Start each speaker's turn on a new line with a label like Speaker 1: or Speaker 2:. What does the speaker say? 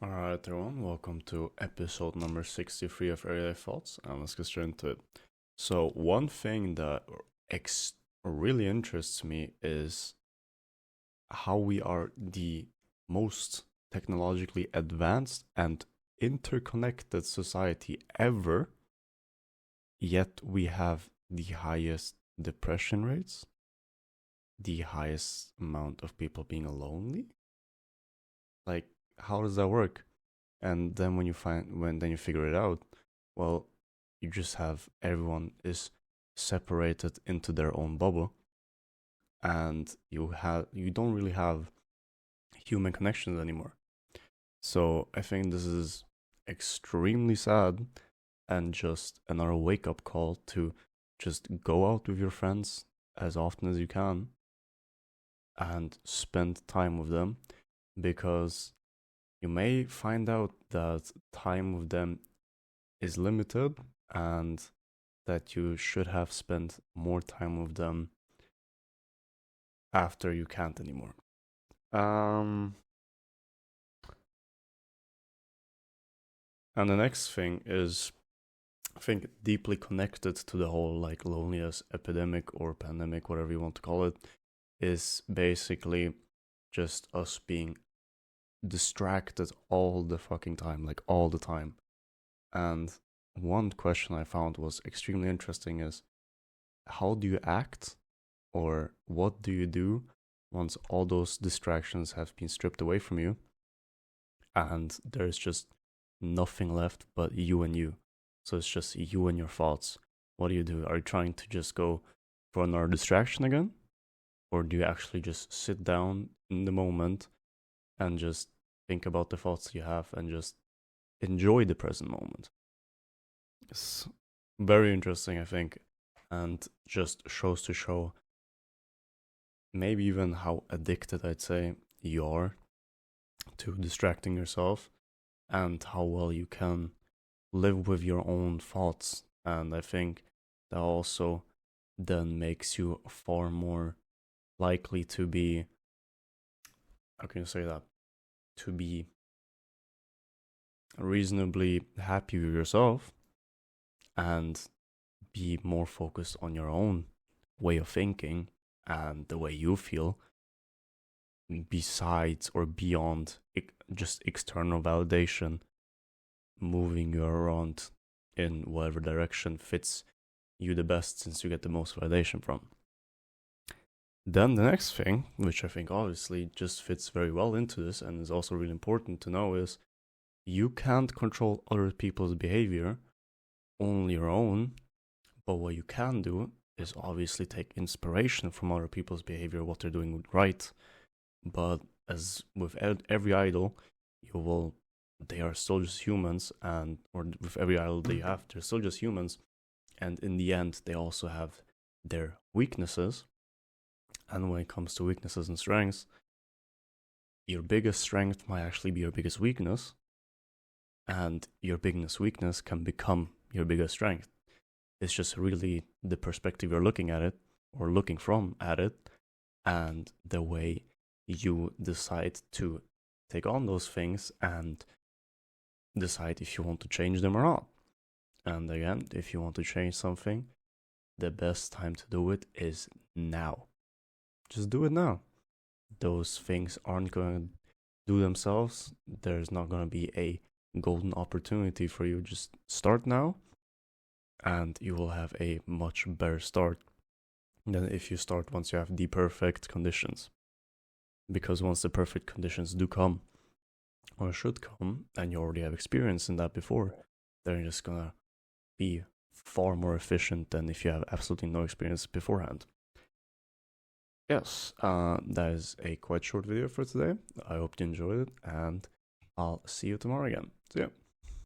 Speaker 1: Alright, everyone, welcome to episode number 63 of Everyday Thoughts, and let's get straight into it. So, one thing that really interests me is how we are the most technologically advanced and interconnected society ever, yet we have the highest depression rates, the highest amount of people being lonely. Like, how does that work? And then when you figure it out, well, you just have everyone is separated into their own bubble, and you don't really have human connections anymore. So I think this is extremely sad, and just another wake up call to just go out with your friends as often as you can and spend time with them, because you may find out that time with them is limited and that you should have spent more time with them after you can't anymore. And the next thing is, I think, deeply connected to the whole like loneliness epidemic or pandemic, whatever you want to call it, is basically just us being distracted all the fucking time, like all the time. And one question I found was extremely interesting is, how do you act, or what do you do once all those distractions have been stripped away from you and there's just nothing left but you and you? So it's just you and your thoughts. What do you do? Are you trying to just go for another distraction again? Or do you actually just sit down in the moment and just think about the thoughts you have and just enjoy the present moment? It's very interesting, I think, and just shows to show maybe even how addicted I'd say you are to distracting yourself and how well you can live with your own thoughts. And I think that also then makes you far more likely to be, how can you say that, to be reasonably happy with yourself and be more focused on your own way of thinking and the way you feel, besides or beyond just external validation moving you around in whatever direction fits you the best, since you get the most validation from. Then the next thing, which I think obviously just fits very well into this and is also really important to know, is you can't control other people's behavior, only your own. But what you can do is obviously take inspiration from other people's behavior, what they're doing right. But as with every idol, they are still just humans, or with every idol they have, they're still just humans. And in the end, they also have their weaknesses. And when it comes to weaknesses and strengths, your biggest strength might actually be your biggest weakness. And your biggest weakness can become your biggest strength. It's just really the perspective you're looking at it, or looking from at it, and the way you decide to take on those things and decide if you want to change them or not. And again, if you want to change something, the best time to do it is now. Just do it now. Those things aren't going to do themselves. There's not going to be a golden opportunity for you. Just start now, and you will have a much better start than if you start once you have the perfect conditions. Because once the perfect conditions do come, or should come, and you already have experience in that before, they're just gonna be far more efficient than if you have absolutely no experience beforehand. Yes, that is a quite short video for today. I hope you enjoyed it, and I'll see you tomorrow again. See ya.